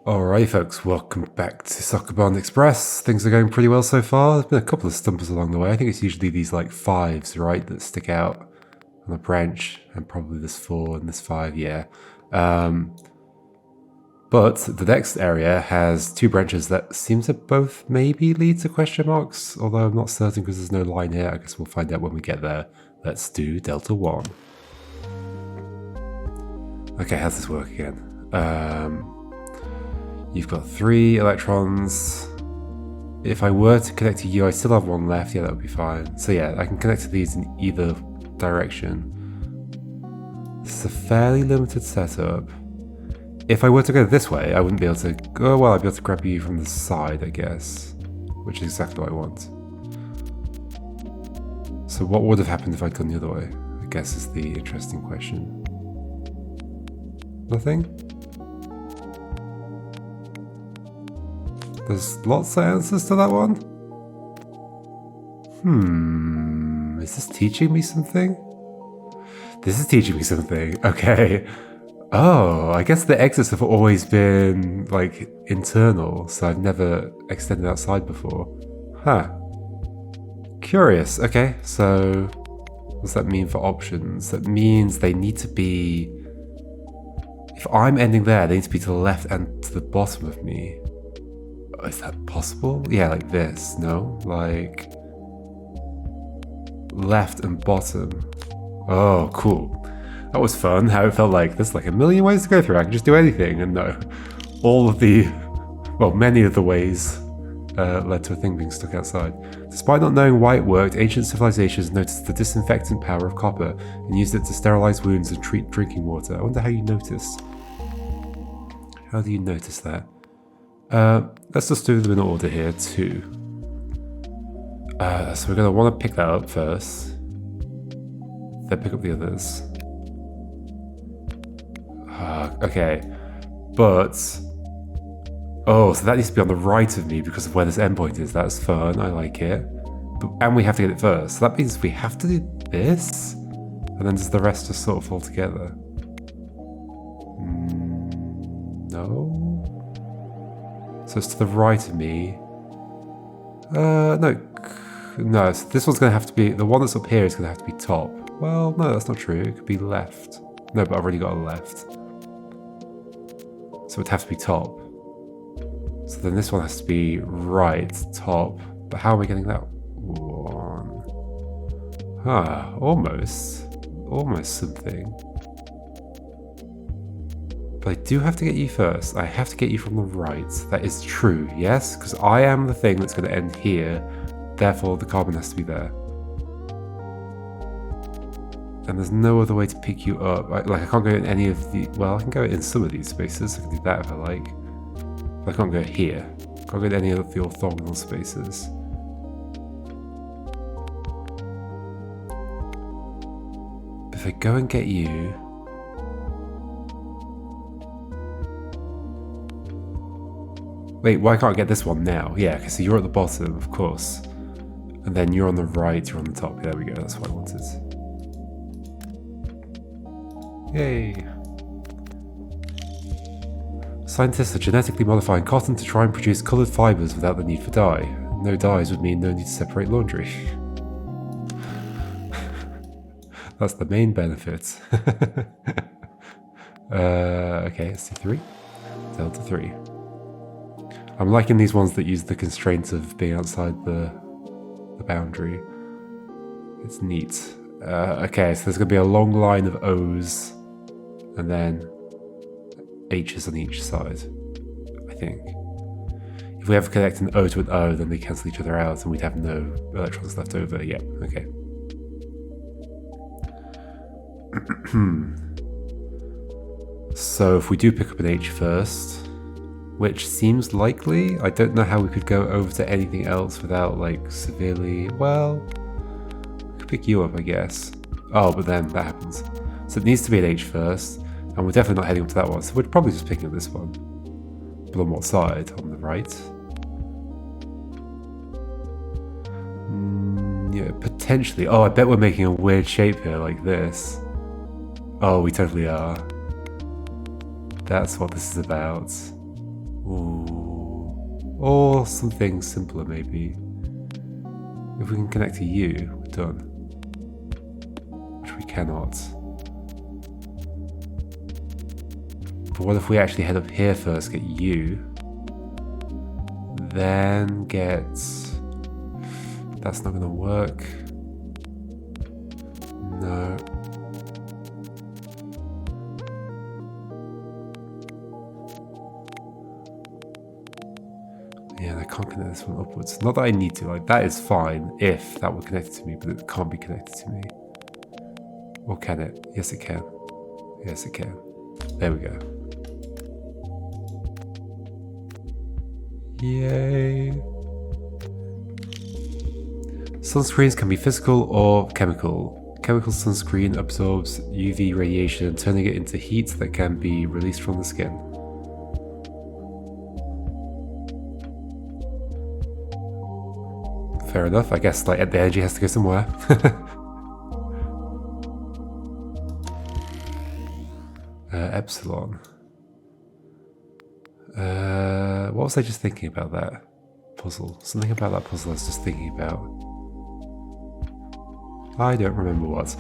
Alright folks, welcome back to Sokobond Express. Things are going pretty well so far. There's been a couple of stumpers along the way. I think it's usually these like 5s, right, that stick out on a branch, and probably this 4 and this 5, yeah. But the next area has 2 branches that seem to both maybe lead to question marks, although I'm not certain because there's no line here. I guess we'll find out when we get there. Let's do Delta 1. Okay, how's this work again? You've got 3 electrons. If I were to connect to you, I still have 1 left. Yeah, that would be fine. So yeah, I can connect to these in either direction. This is a fairly limited setup. If I were to go this way, I wouldn't be able to go. Well, I'd be able to grab you from the side, I guess, which is exactly what I want. So what would have happened if I'd gone the other way? I guess is the interesting question. Nothing? There's lots of answers to that one? Is this teaching me something? This is teaching me something. Okay. Oh, I guess the exits have always been, like, internal, so I've never extended outside before. Huh. Curious. Okay, so what does that mean for options? That means they need to be... If I'm ending there, they need to be to the left and to the bottom of me. Is that possible? Yeah, like this, no? Like... left and bottom. Oh, cool. That was fun, how it felt like there's like a million ways to go through. I can just do anything, and no. All of the... well, many of the ways led to a thing being stuck outside. Despite not knowing why it worked, ancient civilizations noticed the disinfectant power of copper and used it to sterilize wounds and treat drinking water. I wonder how you noticed. How do you notice that? Let's just do them in order here, too. So we're going to want to pick that up first. Then pick up the others. Okay. But... oh, so that needs to be on the right of me because of where this endpoint is. That's fun. I like it. And we have to get it first. So that means we have to do this? And then does the rest just sort of fall together? No? So it's to the right of me. No, so this one's going to have to be... the one that's up here is going to have to be top. Well, no, that's not true. It could be left. No, but I've already got a left. So it'd have to be top. So then this one has to be right, top. But how are we getting that one? Almost. Almost something. But I do have to get you first. I have to get you from the right. That is true, yes? Because I am the thing that's going to end here. Therefore, the carbon has to be there. And there's no other way to pick you up. I can't go in any of the... well, I can go in some of these spaces. I can do that if I like. But I can't go here. I can't go in any of the orthogonal spaces. If I go and get you... wait, why can't I get this one now? Yeah, okay, so you're at the bottom, of course. And then you're on the right, you're on the top. Yeah, there we go, that's what I wanted. Yay. Scientists are genetically modifying cotton to try and produce coloured fibres without the need for dye. No dyes would mean no need to separate laundry. That's the main benefit. Okay, let's do 3. Delta 3. I'm liking these ones that use the constraints of being outside the boundary. It's neat. Okay, so there's going to be a long line of O's and then H's on each side, I think. If we ever connect an O to an O, then they cancel each other out and we'd have no electrons left over. Yeah, okay. So if we do pick up an H first, which seems likely, I don't know how we could go over to anything else without like severely, well, we could pick you up, I guess. Oh, but then that happens. So it needs to be an H first, and we're definitely not heading up to that one, so we're probably just picking up this one. But on what side? On the right? Yeah, potentially. Oh, I bet we're making a weird shape here, like this. Oh, we totally are. That's what this is about. Ooh. Or something simpler, maybe. If we can connect to U, we're done. Which we cannot. But what if we actually head up here first, get U, then get... That's not gonna work. No. Yeah, I can't connect this one upwards. Not that I need to, like, that is fine if that were connected to me, but it can't be connected to me. Or can it? Yes, it can. Yes, it can. There we go. Yay. Sunscreens can be physical or chemical. Chemical sunscreen absorbs UV radiation, turning it into heat that can be released from the skin. Fair enough, I guess like the energy has to go somewhere. Epsilon. What was I just thinking about that puzzle? Something about that puzzle I was just thinking about. I don't remember what.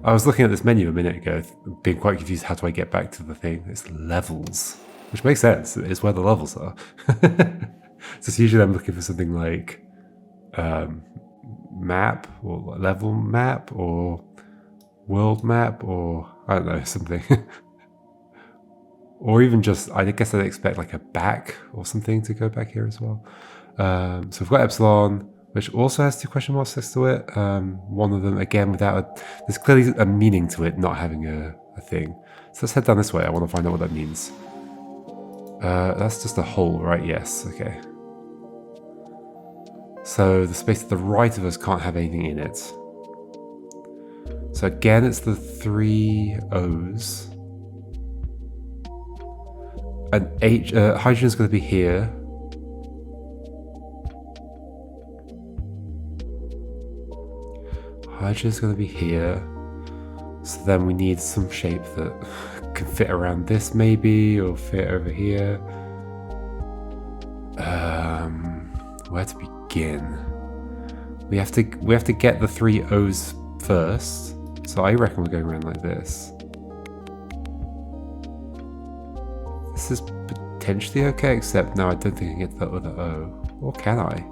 I was looking at this menu a minute ago, being quite confused. How do I get back to the thing? It's levels, which makes sense. It's where the levels are. So it's usually I'm looking for something like map or level map or world map or I don't know, something. Or even just, I guess I'd expect like a back or something to go back here as well. So we've got Epsilon, which also has 2 question marks next to it. One of them, again, without there's clearly a meaning to it not having a thing. So let's head down this way. I want to find out what that means. That's just a hole, right? Yes, okay. So the space to the right of us can't have anything in it. So again, it's the 3 O's. And hydrogen's going to be here. Hydrogen's going to be here. So then we need some shape that can fit around this maybe, or fit over here. Where to begin? We have to get the 3 O's first. So I reckon we're going around like this. This is potentially okay, except no, I don't think I can get to that other O. Or can I?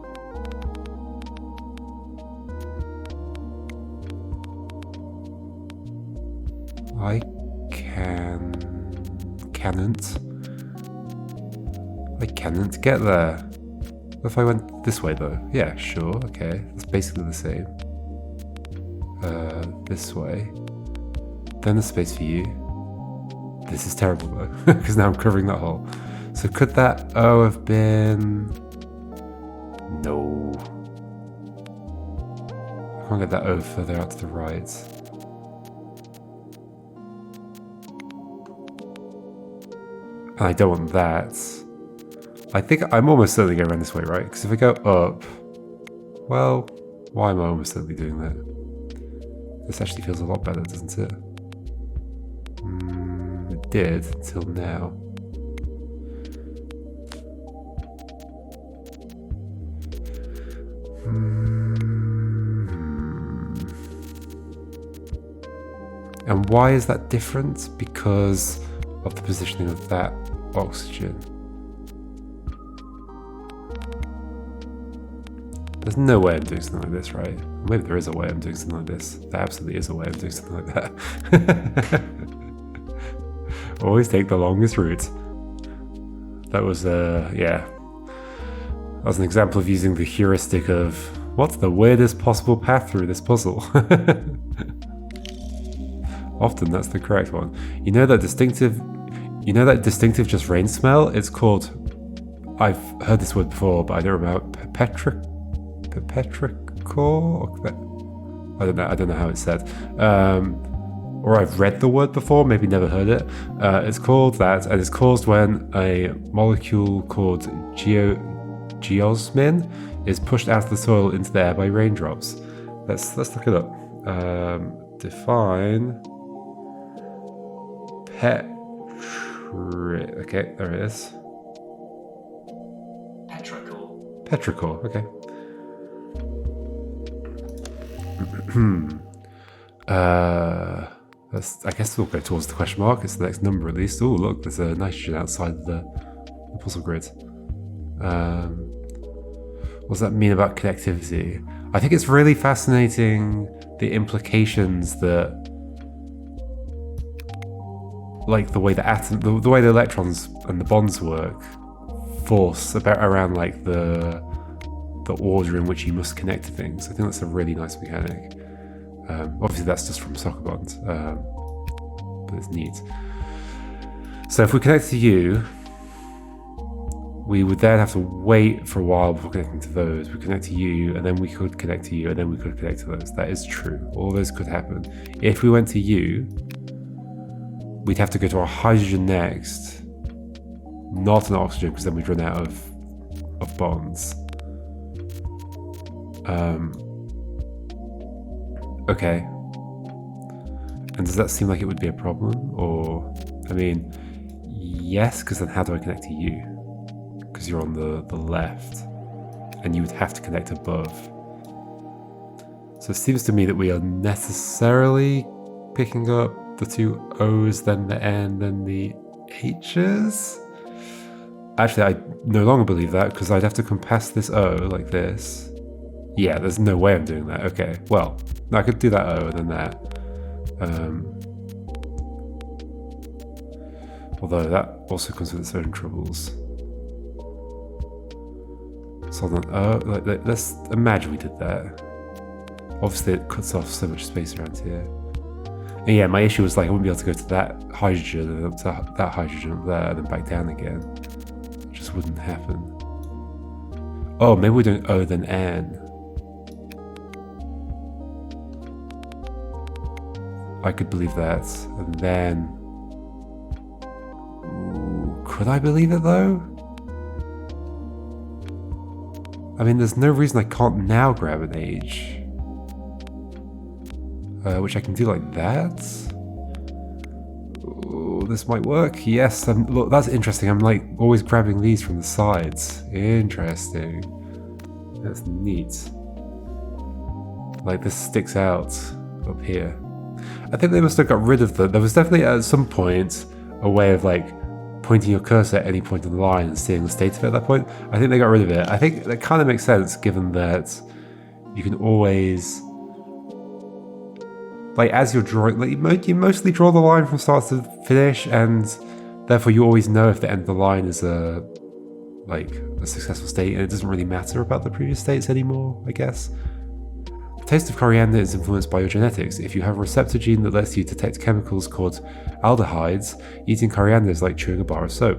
I can't get there. What if I went this way though? Yeah, sure, okay. That's basically the same. This way. Then the space for you. This is terrible though, because now I'm covering that hole. So could that O have been... No. I can't get that O further out to the right. And I don't want that. I think I'm almost certainly going around this way, right? Because if I go up... Well, why am I almost certainly doing that? This actually feels a lot better, doesn't it? It did, until now. And why is that different? Because of the positioning of that oxygen. There's no way I'm doing something like this, right? Maybe there is a way I'm doing something like this. There absolutely is a way I'm doing something like that. Always take the longest route. That was, yeah. That was an example of using the heuristic of what's the weirdest possible path through this puzzle? Often that's the correct one. You know that distinctive just rain smell? It's called, I've heard this word before, but I don't remember, petrichor? I don't know how it's said. Or I've read the word before, maybe never heard it. It's called that, and it's caused when a molecule called geosmin is pushed out of the soil into the air by raindrops. Let's look it up. Define petrichor. Okay, there it is. Petrichor. Petrichor, okay. I guess we'll go towards the question mark. It's the next number at least. Oh, look, there's a nitrogen outside the puzzle grid. What does that mean about connectivity? I think it's really fascinating the implications that, like the way the way the electrons and the bonds work, force around like the order in which you must connect to things. I think that's a really nice mechanic. Obviously, that's just from Sokobond, but it's neat. So if we connect to you, we would then have to wait for a while before connecting to those. We connect to you, and then we could connect to you, and then we could connect to those. That is true. All those could happen. If we went to you, we'd have to go to our hydrogen next, not an oxygen, because then we'd run out of bonds. Okay. And does that seem like it would be a problem? Or, I mean, yes, because then how do I connect to you? Because you're on the left, and you would have to connect above. So it seems to me that we are necessarily picking up the two O's, then the N, then the H's? Actually, I no longer believe that, because I'd have to come past this O like this. Yeah, there's no way I'm doing that. Okay, well, I could do that O and then that. Although that also comes with its own troubles. So let's imagine we did that. Obviously it cuts off so much space around here. And yeah, my issue was like I wouldn't be able to go to that hydrogen and up to that hydrogen up there and then back down again. It just wouldn't happen. Oh, maybe we're doing O then N. I could believe that. And then... Ooh, could I believe it though? I mean, there's no reason I can't now grab an H. Which I can do like that. Ooh, this might work. Yes, look, that's interesting. I'm like always grabbing these from the sides. Interesting. That's neat. Like this sticks out up here. I think they must have got rid of there was definitely at some point a way of like pointing your cursor at any point on the line and seeing the state of it at that point. I think they got rid of it. I think that kind of makes sense given that you can always, like as you're drawing, like you mostly draw the line from start to finish, and therefore you always know if the end of the line is a successful state, and it doesn't really matter about the previous states anymore, I guess. The taste of coriander is influenced by your genetics. If you have a receptor gene that lets you detect chemicals called aldehydes, eating coriander is like chewing a bar of soap.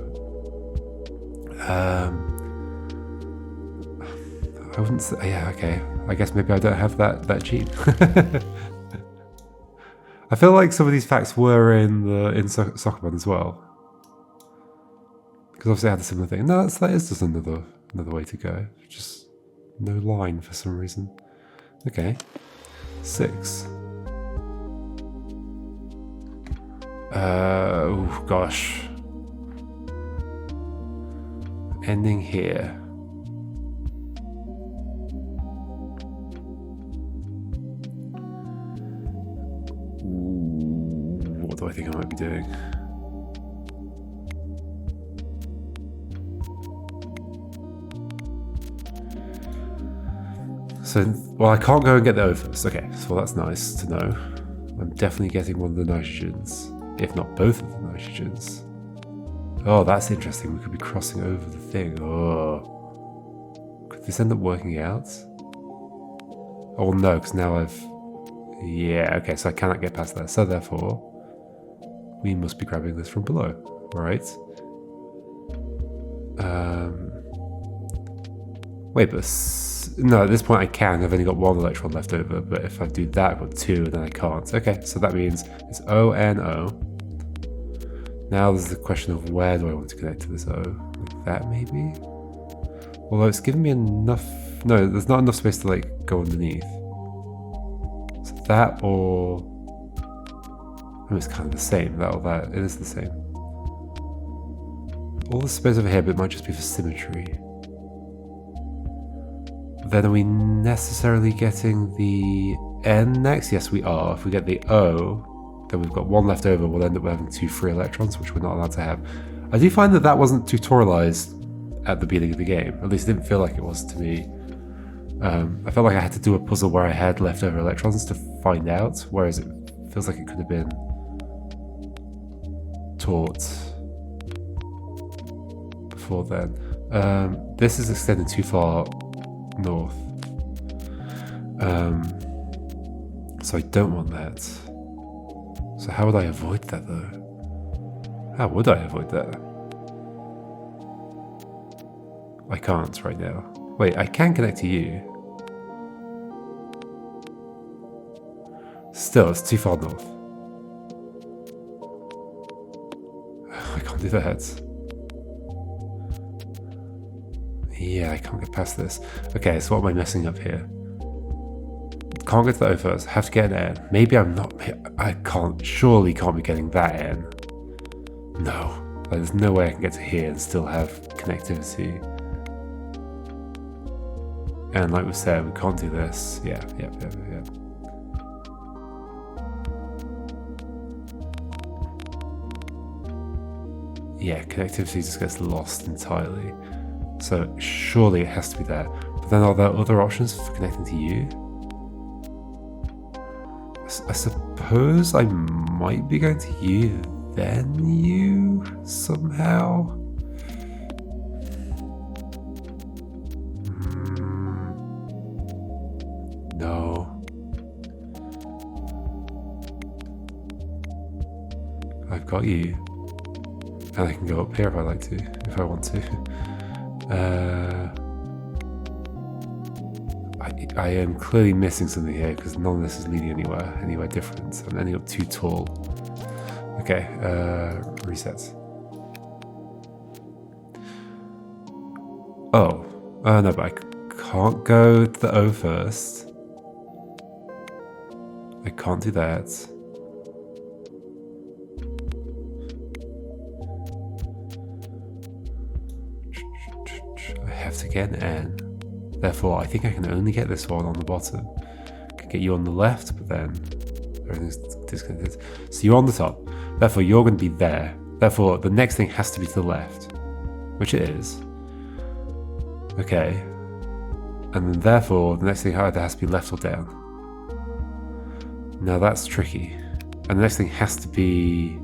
I wouldn't say, yeah, okay. I guess maybe I don't have that gene. I feel like some of these facts were in Sokobond as well. Because obviously I had a similar thing. No, that is just another way to go. Just no line for some reason. Okay. 6. Oh gosh. Ending here. Ooh, what do I think I might be doing? So, well, I can't go and get the O first. Okay, so that's nice to know. I'm definitely getting one of the nitrogens, if not both of the nitrogens. Oh, that's interesting. We could be crossing over the thing. Oh. Could this end up working out? Oh, well, no, because now I've... Yeah, okay, so I cannot get past that. So therefore, we must be grabbing this from below, right? Wait, but... No, at this point I can. I've only got 1 electron left over, but if I do that, I've got 2, and then I can't. Okay, so that means it's O, N, O. Now there's the question of where do I want to connect to this O? Like that, maybe? Although it's giving me enough... No, there's not enough space to, like, go underneath. So that or... I mean, it's kind of the same. That or that. It is the same. all the space over here, but it might just be for symmetry. Then are we necessarily getting the N next? Yes, we are. If we get the O, then we've got one left over. We'll end up having 2 free electrons, which we're not allowed to have. I do find that that wasn't tutorialized at the beginning of the game. At least it didn't feel like it was to me. I felt like I had to do a puzzle where I had leftover electrons to find out, whereas it feels like it could have been taught before then. This is extended too far north. So I don't want that. So how would I avoid that though? How would I avoid that? I can't right now. Wait, I can connect to you. Still, it's too far north. I can't do that. Yeah, I can't get past this. Okay, so what am I messing up here? Can't get to the O first. Have to get an N. Maybe I'm not. I can't. Surely can't be getting that N. No. Like, there's no way I can get to here and still have connectivity. And like we said, we can't do this. Yeah. Yeah, connectivity just gets lost entirely. So surely it has to be there. But then are there other options for connecting to you? I suppose I might be going to you, then you, somehow? No. I've got you. And I can go up here if I like to, if I want to. I am clearly missing something here because none of this is leading anywhere different. I'm ending up too tall. Okay, reset. Oh, no, but I can't go to the O first. I can't do that. I have to get an N. Therefore, I think I can only get this one on the bottom. I can get you on the left, but then everything's disconnected. So you're on the top. Therefore, you're going to be there. Therefore, the next thing has to be to the left, which it is. Okay. And then therefore, the next thing either has to be left or down. Now that's tricky. And the next thing has to be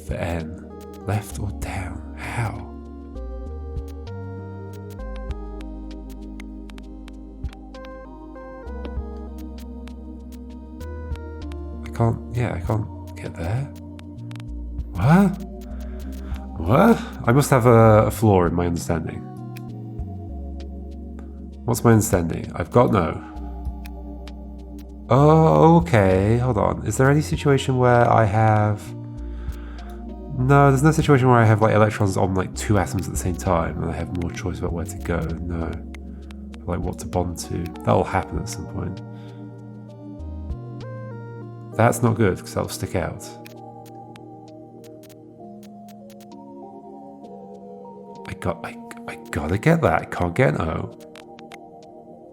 the N. Left or down? How? I can't get there. What? I must have a flaw in my understanding. What's my understanding? I've got no. Oh, okay, hold on. Is there any situation where I have... No, there's no situation where I have like electrons on like 2 atoms at the same time and I have more choice about where to go. No. Like what to bond to. That'll happen at some point. That's not good, because that'll stick out. I gotta get that. I can't get an O.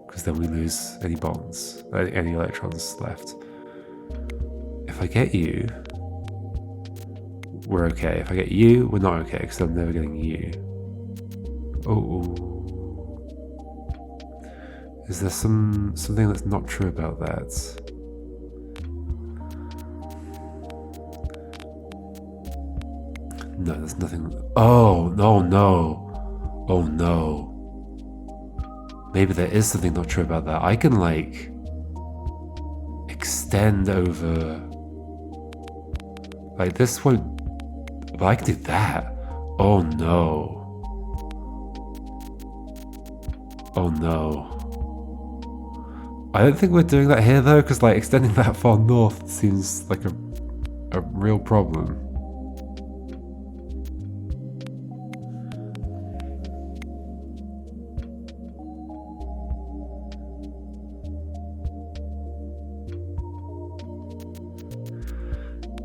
Because then we lose any bonds, any electrons left. If I get you, we're okay. If I get you, we're not okay, because I'm never getting you. Oh. Is there something that's not true about that? No, there's nothing. Oh, no. Oh, no. Maybe there is something not true about that. I can, like, extend over. Like, this won't. But I can do that. Oh, no. Oh, no. I don't think we're doing that here, though, because, like, extending that far north seems like a real problem.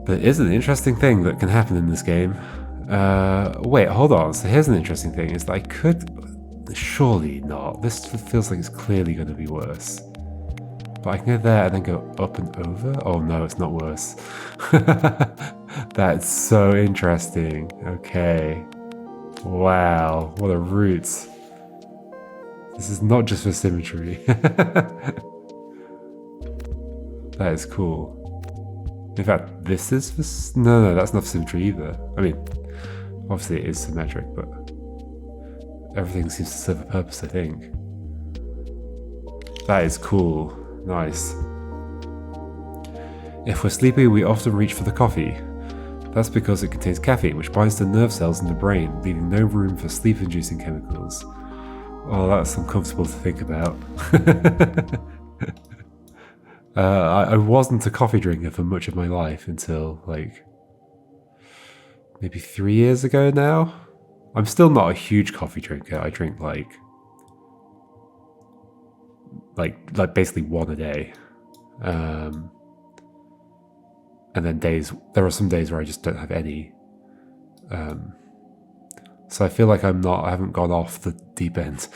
There is an interesting thing that can happen in this game Wait, hold on. So here's an interesting thing: is that I could, surely not. This feels like it's clearly going to be worse. But I can go there and then go up and over. Oh no, it's not worse. That's so interesting. Okay. Wow, what a route. This is not just for symmetry. That is cool. In fact, this is for... No, that's not for symmetry either. I mean, obviously it is symmetric, but everything seems to serve a purpose, I think. That is cool. Nice. If we're sleepy, we often reach for the coffee. That's because it contains caffeine, which binds to nerve cells in the brain, leaving no room for sleep-inducing chemicals. Oh, that's uncomfortable to think about. I wasn't a coffee drinker for much of my life until, like, maybe 3 years ago now. I'm still not a huge coffee drinker. I drink, like basically one a day. And then there are some days where I just don't have any. So I feel like I haven't gone off the deep end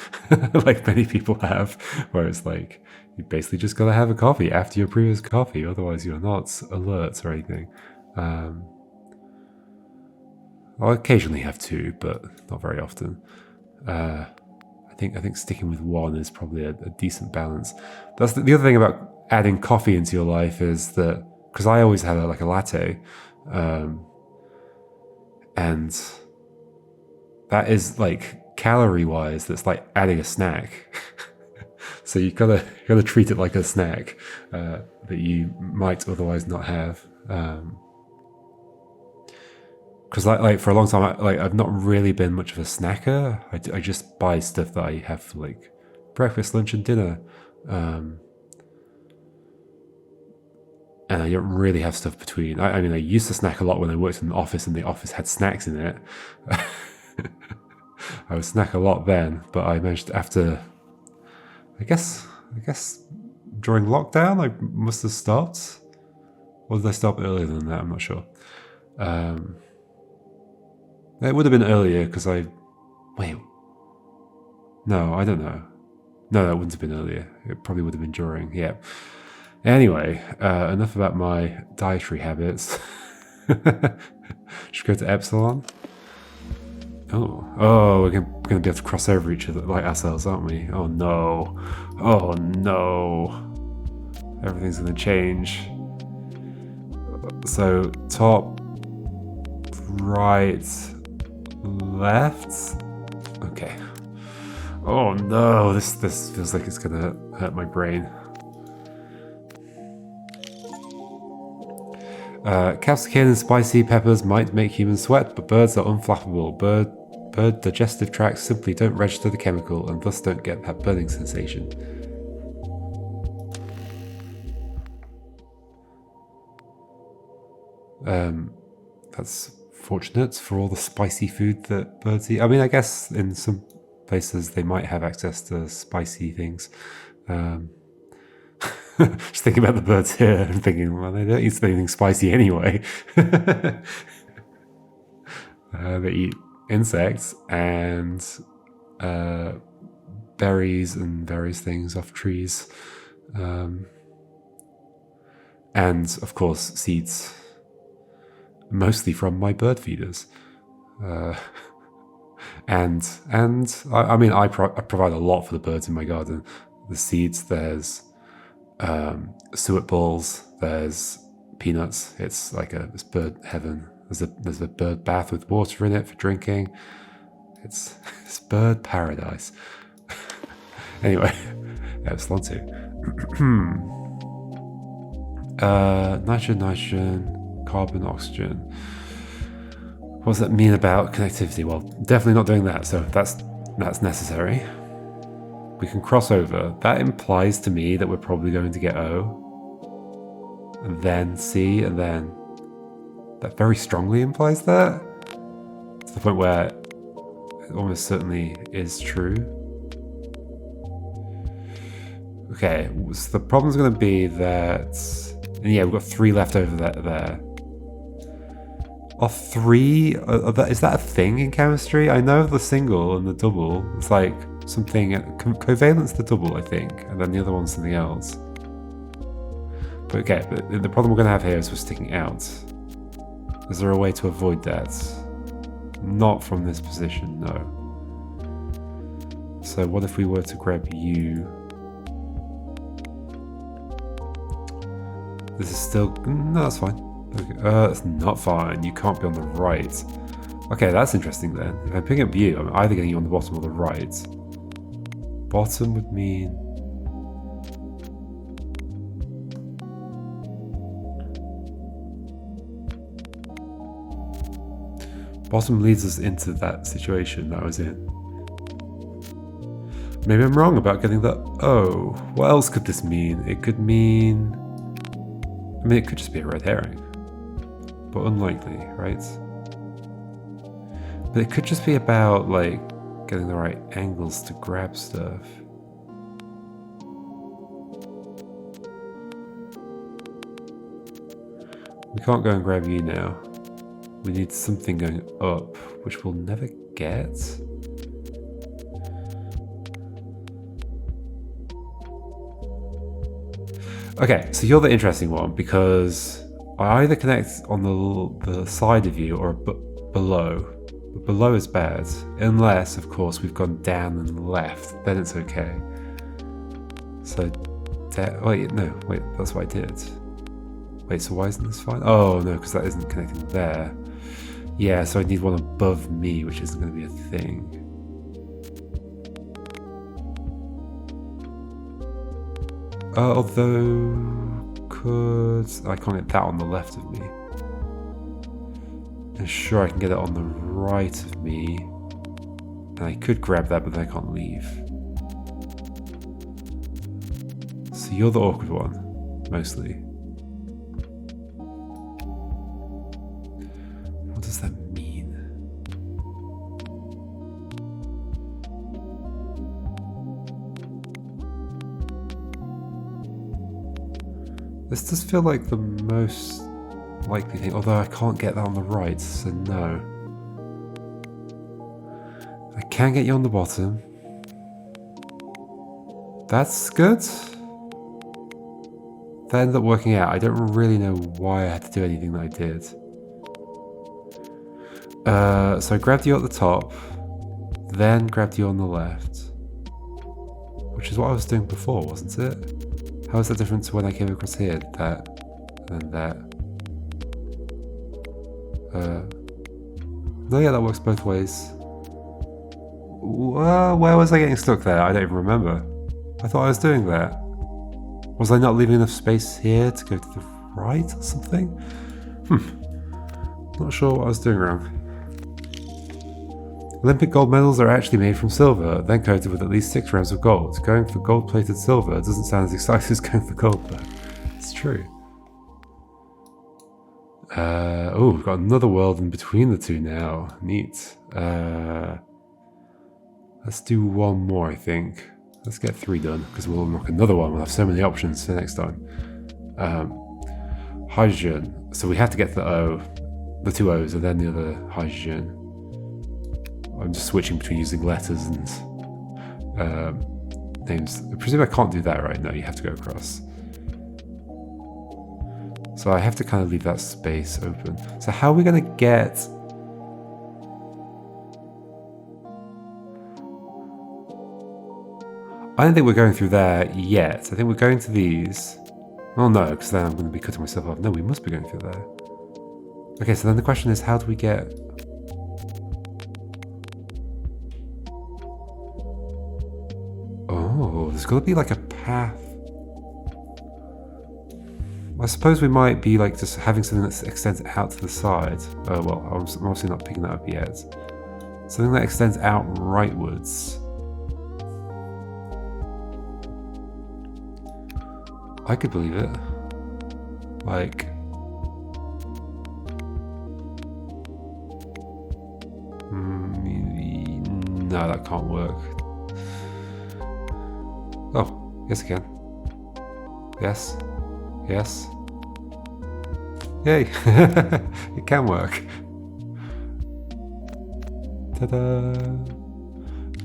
like many people have, where it's like, you basically just gotta have a coffee after your previous coffee, otherwise you're not alert or anything. I'll occasionally have two, but not very often. I think sticking with one is probably a decent balance. That's the other thing about adding coffee into your life is that, because I always had a latte, and that is like calorie-wise, that's like adding a snack. So you gotta treat it like a snack that you might otherwise not have. Because like for a long time, I've not really been much of a snacker. I just buy stuff that I have for like breakfast, lunch, and dinner. And I don't really have stuff between. I mean, I used to snack a lot when I worked in an office and the office had snacks in it. I would snack a lot then, but I managed after, I guess during lockdown, I must have stopped. Or did I stop earlier than that? I'm not sure. It would have been earlier because wait. No, I don't know. No, that wouldn't have been earlier. It probably would have been during, yeah. Anyway, enough about my dietary habits. Should we go to Epsilon? Oh, we're going to be able to cross over each other, like ourselves, aren't we? Oh no. Oh no. Everything's going to change. So, top, right, left. Okay. Oh no, this feels like it's going to hurt my brain. Capsicum and spicy peppers might make humans sweat, but birds are unflappable. Bird digestive tracts simply don't register the chemical and thus don't get that burning sensation. That's fortunate for all the spicy food that birds eat. I mean, I guess in some places they might have access to spicy things. Just thinking about the birds here and thinking, well, they don't eat anything spicy anyway. They eat insects and berries and various things off trees. And, of course, seeds. Mostly from my bird feeders. And I mean, I provide a lot for the birds in my garden. The seeds, there's suet balls, there's peanuts. It's like it's bird heaven. There's a bird bath with water in it for drinking. It's bird paradise. Anyway, Epsilon 2. Nitrogen, carbon, oxygen. What does that mean about connectivity? Well, definitely not doing that, so that's necessary. We can cross over. That implies to me that we're probably going to get O, and then C, and then that very strongly implies that, to the point where it almost certainly is true. Okay, so the problem's going to be that, and yeah, we've got 3 left over there. Are three... is that a thing in chemistry? I know the single and the double. It's like something... Covalent's the double, I think. And then the other one's something else. But okay, the problem we're going to have here is we're sticking out. Is there a way to avoid that? Not from this position, no. So what if we were to grab you? This is still... No, that's fine. Okay. That's not fine. You can't be on the right. Okay, that's interesting then. If I'm picking up you, I'm either getting you on the bottom or the right. Bottom would mean... Bottom leads us into that situation that I was in. Maybe I'm wrong about getting the O. What else could this mean? It could mean... I mean, it could just be a red herring. But unlikely, right? But it could just be about, like, getting the right angles to grab stuff. We can't go and grab you now. We need something going up, which we'll never get. Okay, so you're the interesting one because I either connect on the side of you or below. But below is bad, unless, of course, we've gone down and left. Then it's okay. So, wait, that's what I did. Wait, so why isn't this fine? Oh, no, because that isn't connecting there. Yeah, so I need one above me, which isn't going to be a thing. Although, I can't get that on the left of me. And sure, I can get it on the right of me. And I could grab that, but then I can't leave. So you're the awkward one, mostly. What does that mean? This does feel like the most likely thing, although I can't get that on the right, so no. I can get you on the bottom. That's good. That ended up working out. I don't really know why I had to do anything that I did. So I grabbed you at the top, then grabbed you on the left. Which is what I was doing before, wasn't it? How is that different to when I came across here? That, and then that. No, yeah, that works both ways. Where was I getting stuck there? I don't even remember. I thought I was doing that. Was I not leaving enough space here to go to the right or something? Not sure what I was doing wrong. Olympic gold medals are actually made from silver, then coated with at least 6 grams of gold. Going for gold-plated silver doesn't sound as exciting as going for gold, though. It's true. Oh, we've got another world in between the two now. Neat. Let's do one more, I think. Let's get 3 done, because we'll unlock another one. We'll have so many options for next time. Hydrogen. So we have to get the O, the 2 O's, and then the other hydrogen. I'm just switching between using letters and names. I presume I can't do that right now. You have to go across. So I have to kind of leave that space open. So how are we going to get... I don't think we're going through there yet. I think we're going to these. Oh no, because then I'm going to be cutting myself off. No, we must be going through there. Okay, so then the question is, how do we get... Oh, there's got to be like a path. I suppose we might be like just having something that extends out to the side. Oh, well, I'm obviously not picking that up yet. Something that extends out rightwards. I could believe it. Like... no, that can't work. Oh, yes I can. Yes. Yes. Yay! It can work. Ta-da!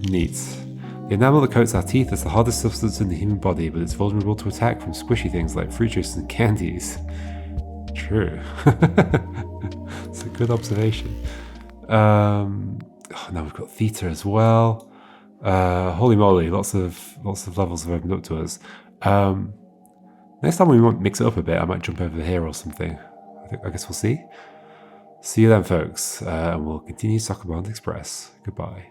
Neat. The enamel that coats our teeth is the hardest substance in the human body, but it's vulnerable to attack from squishy things like fruit juice and candies. True. It's a good observation. Now we've got theta as well. Holy moly, lots of levels have opened up to us. Next time we might mix it up a bit, I might jump over here or something. I guess we'll see. See you then, folks, and we'll continue Sokobond Express. Goodbye.